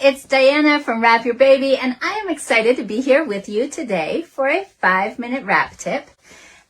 it's Diana from Wrap Your Baby, and I am excited to be here with you today for a 5-minute wrap tip.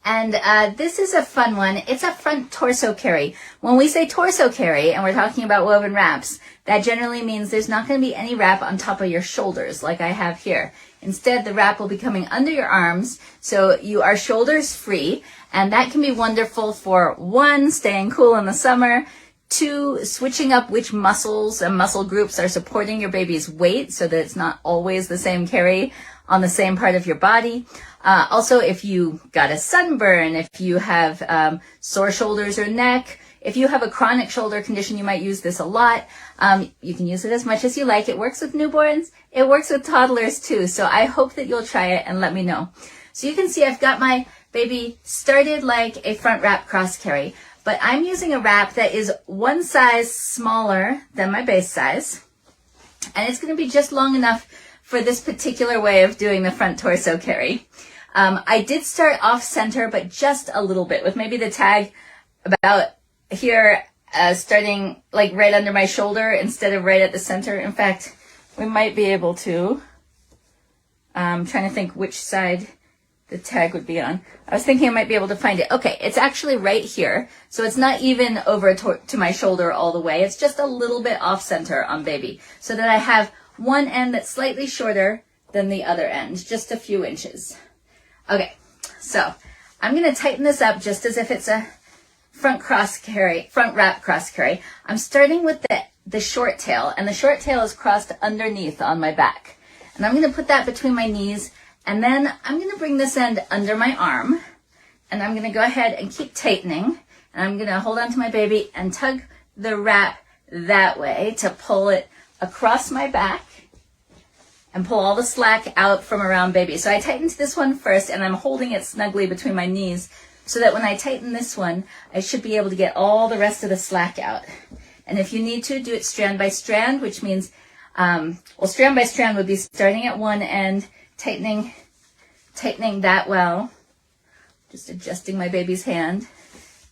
And this is a fun one. It's a front torso carry. When we say torso carry, and we're talking about woven wraps, that generally means there's not going to be any wrap on top of your shoulders like I have here. Instead, the wrap will be coming under your arms, so you are shoulders free, and that can be wonderful for 1, staying cool in the summer, 2, switching up which muscles and muscle groups are supporting your baby's weight so that it's not always the same carry on the same part of your body. Also, if you got a sunburn, if you have sore shoulders or neck, if you have a chronic shoulder condition, you might use this a lot. You can use it as much as you like. It works with newborns. It works with toddlers too. So I hope that you'll try it and let me know. So you can see I've got my baby started like a front wrap cross carry, but I'm using a wrap that is 1 size smaller than my base size. And it's going to be just long enough for this particular way of doing the front torso carry. I did start off center, but just a little bit, with maybe the tag about here, starting like right under my shoulder instead of right at the center. In fact, we might be able to, I'm trying to think which side the tag would be on. I was thinking I might be able to find it. Okay, it's actually right here. So it's not even over to my shoulder all the way. It's just a little bit off center on baby, so that I have one end that's slightly shorter than the other end, just a few inches. Okay, so I'm going to tighten this up just as if it's a front wrap cross carry. I'm starting with the short tail, and the short tail is crossed underneath on my back. And I'm going to put that between my knees, and then I'm going to bring this end under my arm, and I'm going to go ahead and keep tightening, and I'm going to hold on to my baby and tug the wrap that way to pull it across my back and pull all the slack out from around baby. So I tightened this one first, and I'm holding it snugly between my knees so that when I tighten this one, I should be able to get all the rest of the slack out. And if you need to, do it strand by strand, which means, strand by strand would be starting at one end, tightening that well, just adjusting my baby's hand,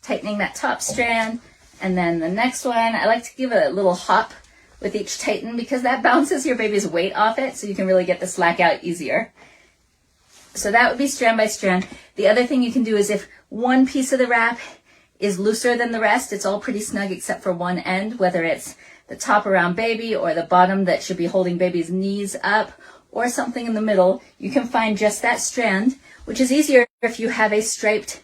tightening that top strand, and then the next one. I like to give it a little hop with each tighten because that bounces your baby's weight off it, so you can really get the slack out easier. So that would be strand by strand. The other thing you can do is if one piece of the wrap is looser than the rest, it's all pretty snug except for one end, whether it's the top around baby or the bottom that should be holding baby's knees up, or something in the middle, you can find just that strand, which is easier if you have a striped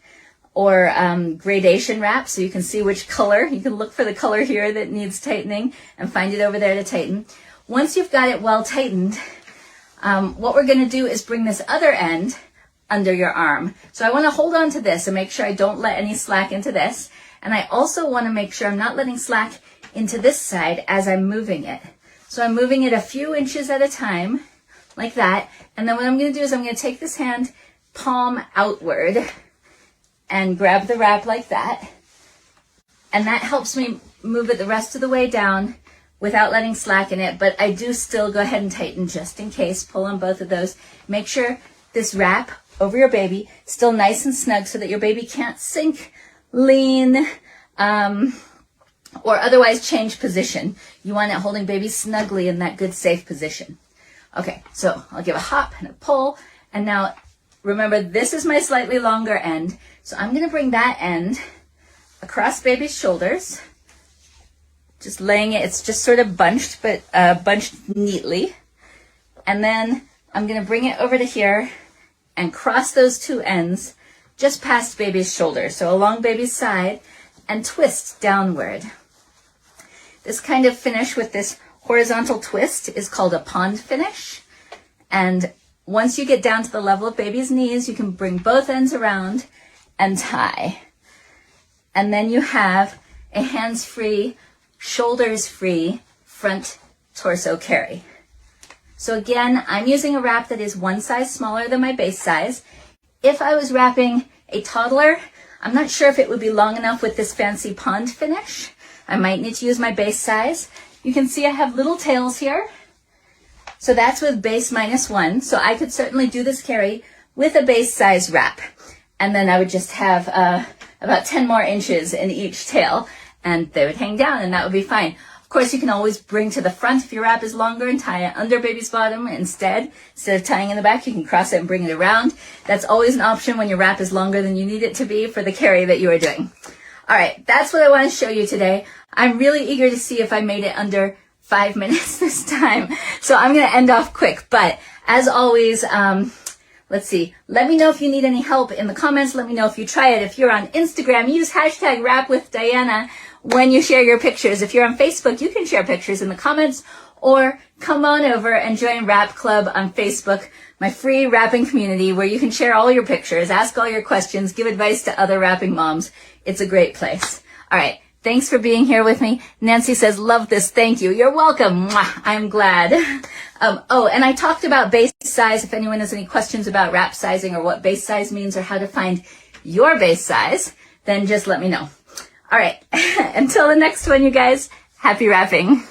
or gradation wrap, so you can see which color. You can look for the color here that needs tightening and find it over there to tighten. Once you've got it well tightened, what we're going to do is bring this other end under your arm. So I want to hold on to this and make sure I don't let any slack into this. And I also want to make sure I'm not letting slack into this side as I'm moving it. So I'm moving it a few inches at a time, like that. And then what I'm going to do is I'm going to take this hand palm outward and grab the wrap like that. And that helps me move it the rest of the way down without letting slack in it. But I do still go ahead and tighten just in case. Pull on both of those. Make sure this wrap over your baby still nice and snug so that your baby can't sink, lean, or otherwise change position. You want it holding baby snugly in that good safe position. Okay, so I'll give a hop and a pull, and now remember this is my slightly longer end, so I'm going to bring that end across baby's shoulders, just laying it. It's just sort of bunched, but bunched neatly, and then I'm going to bring it over to here and cross those two ends just past baby's shoulder, so along baby's side, and twist downward. This kind of finish with this horizontal twist is called a pond finish. And once you get down to the level of baby's knees, you can bring both ends around and tie. And then you have a hands-free, shoulders-free front torso carry. So again, I'm using a wrap that is 1 size smaller than my base size. If I was wrapping a toddler, I'm not sure if it would be long enough with this fancy pond finish. I might need to use my base size. You can see I have little tails here. So that's with base -1. So I could certainly do this carry with a base size wrap. And then I would just have about 10 more inches in each tail, and they would hang down, and that would be fine. Of course, you can always bring to the front if your wrap is longer and tie it under baby's bottom instead. Instead of tying in the back, you can cross it and bring it around. That's always an option when your wrap is longer than you need it to be for the carry that you are doing. All right, that's what I want to show you today. I'm really eager to see if I made it under 5 minutes this time. So I'm going to end off quick. But as always, let's see. Let me know if you need any help in the comments. Let me know if you try it. If you're on Instagram, use hashtag #WrapWithDiana when you share your pictures. If you're on Facebook, you can share pictures in the comments, or come on over and join Wrap Club on Facebook, my free wrapping community where you can share all your pictures, ask all your questions, give advice to other wrapping moms. It's a great place. All right. Thanks for being here with me. Nancy says, love this. Thank you. You're welcome. Mwah. I'm glad. Oh, and I talked about base size. If anyone has any questions about wrap sizing or what base size means or how to find your base size, then just let me know. All right. Until the next one, you guys, happy wrapping.